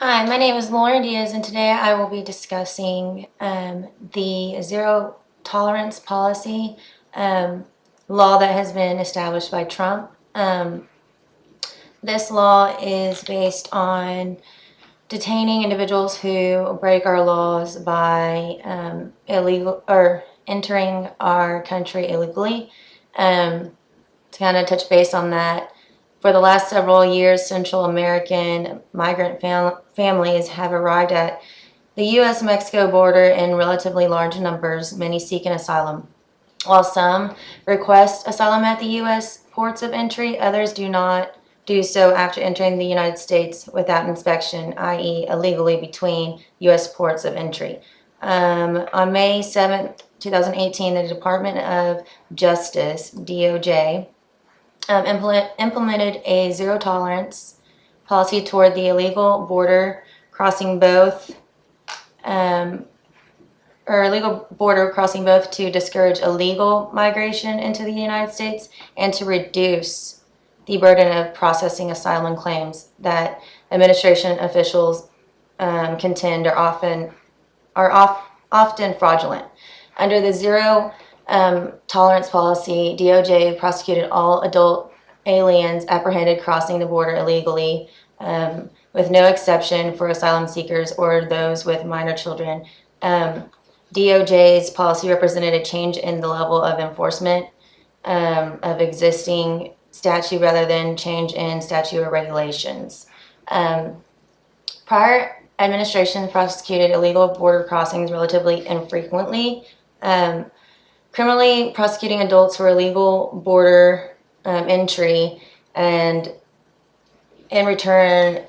Hi, my name is Lauren Diaz, and today I will be discussing the zero tolerance policy law that has been established by Trump. This law is based on detaining individuals who break our laws by illegal or entering our country illegally. To kind of touch base on that, for the last several years, Central American migrant families have arrived at the U.S.-Mexico border in relatively large numbers, many seeking asylum. While some request asylum at the U.S. ports of entry, others do not do so after entering the United States without inspection, i.e. illegally between U.S. ports of entry. On May 7th, 2018, the Department of Justice, DOJ, implemented a zero tolerance policy toward the illegal border crossing both to discourage illegal migration into the United States and to reduce the burden of processing asylum claims that administration officials contend are often fraudulent. Under the zero tolerance policy, DOJ prosecuted all adult aliens apprehended crossing the border illegally, with no exception for asylum seekers or those with minor children. DOJ's policy represented a change in the level of enforcement of existing statute rather than change in statute or regulations. Prior administrations prosecuted illegal border crossings relatively infrequently, criminally prosecuting adults for illegal border entry, and in return,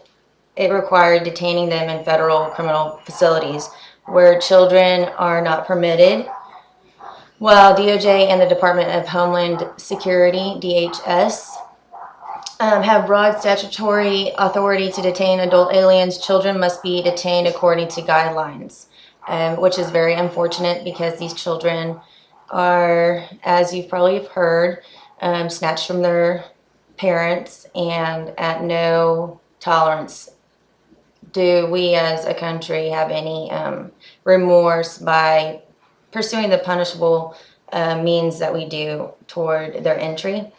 it required detaining them in federal criminal facilities where children are not permitted. While DOJ and the Department of Homeland Security, DHS, have broad statutory authority to detain adult aliens, children must be detained according to guidelines, which is very unfortunate because these children are, as you've probably heard, snatched from their parents, and at no tolerance do we as a country have any remorse by pursuing the punishable means that we do toward their entry.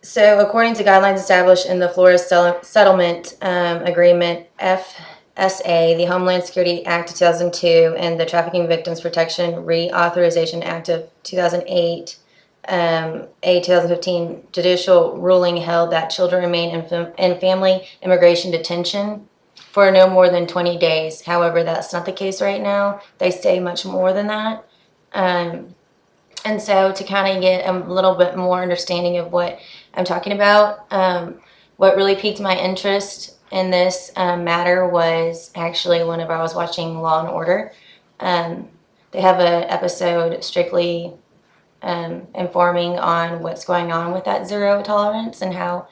So according to guidelines established in the Flores Settlement Agreement, FSA, the Homeland Security Act of 2002, and the Trafficking Victims Protection Reauthorization Act of 2008, a 2015 judicial ruling held that children remain in family immigration detention for no more than 20 days. However, that's not the case right now. They stay much more than that. And so to kind of get a little bit more understanding of what I'm talking about, what really piqued my interest in this matter was actually whenever I was watching Law and Order. They have an episode strictly informing on what's going on with that zero tolerance and how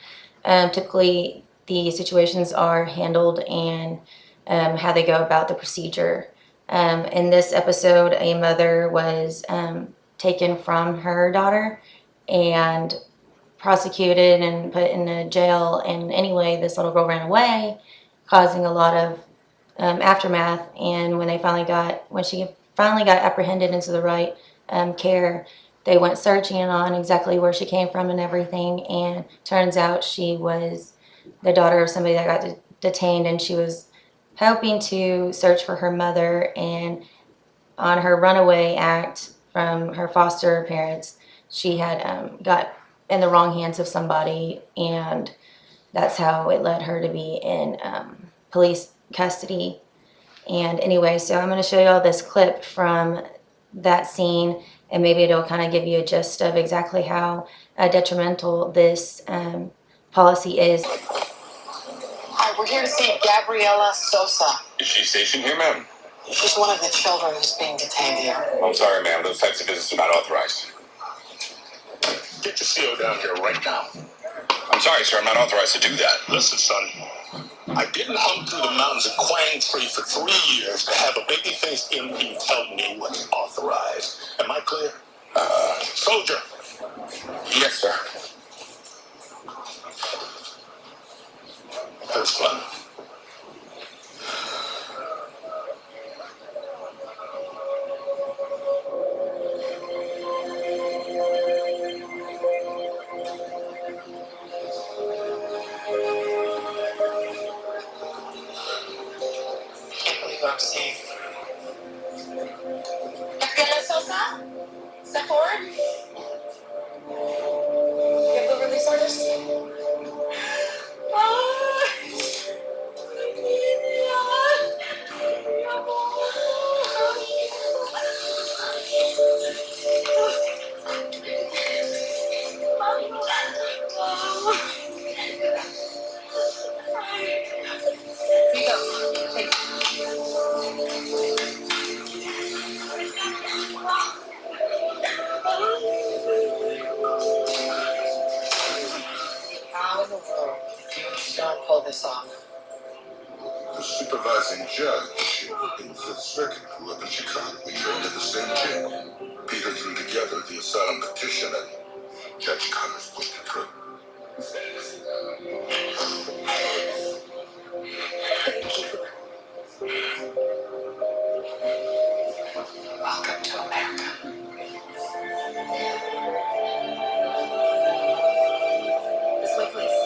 typically the situations are handled and how they go about the procedure. In this episode, a mother was taken from her daughter and prosecuted and put in a jail, and anyway, this little girl ran away, causing a lot of aftermath. And when she finally got apprehended into the right care, they went searching on exactly where she came from and everything, and turns out she was the daughter of somebody that got detained, and she was hoping to search for her mother, and on her runaway act from her foster parents, she had got in the wrong hands of somebody, and that's how it led her to be in police custody. And anyway, so I'm going to show you all this clip from that scene, and maybe it'll kind of give you a gist of exactly how detrimental this policy is. Hi, we're here to see Gabriela Sosa. Is she stationed here, ma'am? She's one of the children who's being detained here. I'm sorry, ma'am. Those types of visits are not authorized. Get your CO down here right now. I'm sorry, sir. I'm not authorized to do that. Listen, son. I didn't hunt through the mountains of Quang Tree for 3 years to have a baby-faced MP tell me what's authorized. Am I clear? Soldier. Yes, sir. That's fun. Can't believe what I'm seeing. Gabriela Sosa? Step forward. You have the release orders? Here you go. Take it. How in the world do you John pull this off? The supervising judge in the Fifth Circuit grew up in Chicago. We trained at the same gym. Peter threw together the asylum petition and Judge Connors pushed it through. Thank you. Welcome to America. This way, please.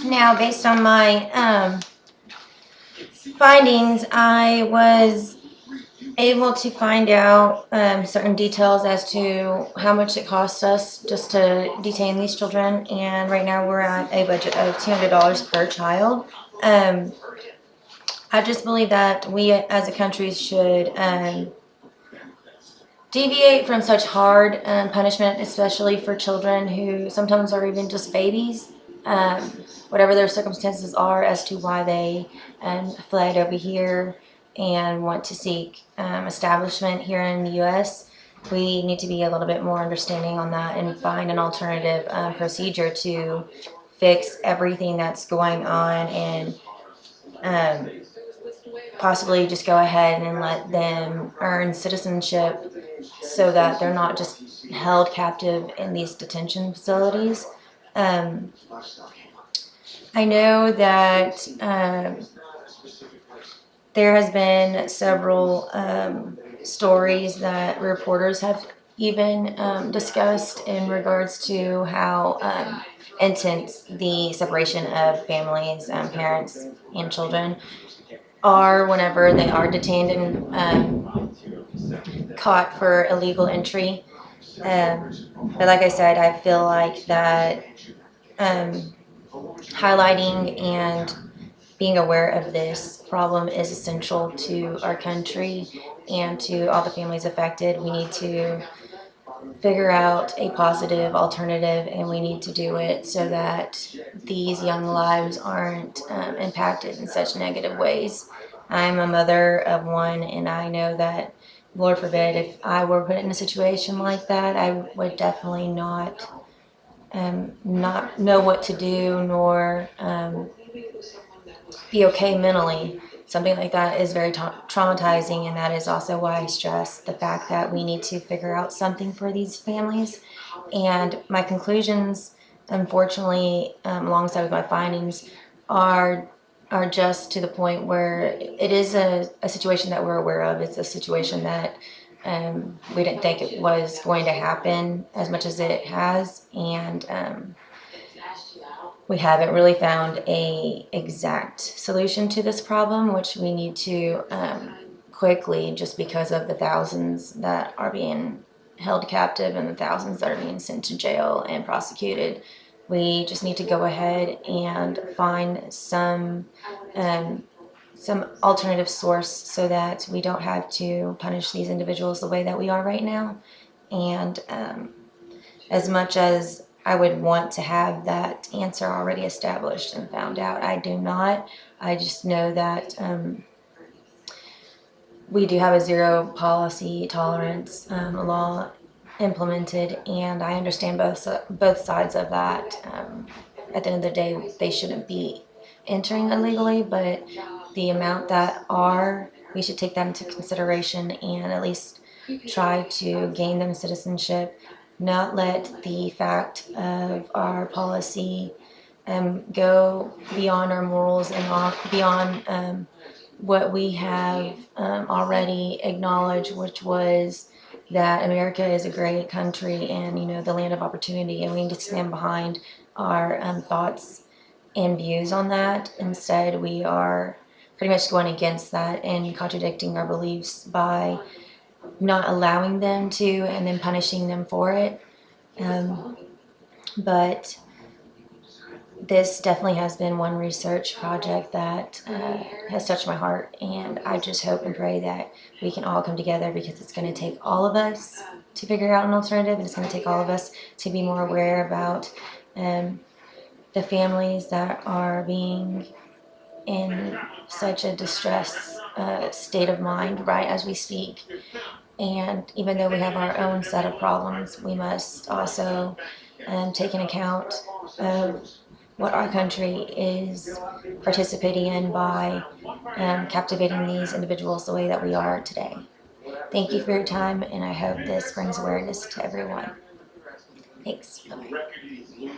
Now, based on my findings, I was able to find out certain details as to how much it costs us just to detain these children, and right now we're at a budget of $200 per child. I just believe that we as a country should deviate from such hard punishment, especially for children who sometimes are even just babies. Whatever their circumstances are as to why they fled over here and want to seek establishment here in the U.S., we need to be a little bit more understanding on that and find an alternative procedure to fix everything that's going on, and possibly just go ahead and let them earn citizenship so that they're not just held captive in these detention facilities. I know that there has been several stories that reporters have even discussed in regards to how intense the separation of families, parents, and children are whenever they are detained and caught for illegal entry. But like I said, I feel like that highlighting and being aware of this problem is essential to our country and to all the families affected. We need to figure out a positive alternative, and we need to do it so that these young lives aren't impacted in such negative ways. I'm a mother of one, and I know that, Lord forbid, if I were put in a situation like that, I would definitely not know what to do, nor be okay mentally. Something like that is very traumatizing, and that is also why I stress the fact that we need to figure out something for these families. And my conclusions, unfortunately, alongside with my findings, are just to the point where it is a situation that we're aware of. It's a situation that we didn't think it was going to happen as much as it has, and we haven't really found a exact solution to this problem, which we need to quickly, just because of the thousands that are being held captive and the thousands that are being sent to jail and prosecuted. We just need to go ahead and find some alternative source so that we don't have to punish these individuals the way that we are right now. And as much as I would want to have that answer already established and found out, I do not. I just know that we do have a zero policy tolerance law implemented, and I understand both sides of that. At the end of the day, they shouldn't be entering illegally, but the amount that are, we should take that into consideration and at least try to gain them citizenship, not let the fact of our policy go beyond our morals and beyond what we have already acknowledged, which was that America is a great country and, you know, the land of opportunity, and we need to stand behind our thoughts and views on that. Instead, we are pretty much going against that and contradicting our beliefs by not allowing them to and then punishing them for it. But this definitely has been one research project that has touched my heart, and I just hope and pray that we can all come together, because it's going to take all of us to figure out an alternative, and it's going to take all of us to be more aware about the families that are being in such a distress state of mind right as we speak. And even though we have our own set of problems, we must also take into account what our country is participating in by captivating these individuals the way that we are today. Thank you for your time, and I hope this brings awareness to everyone. Thanks. Bye-bye.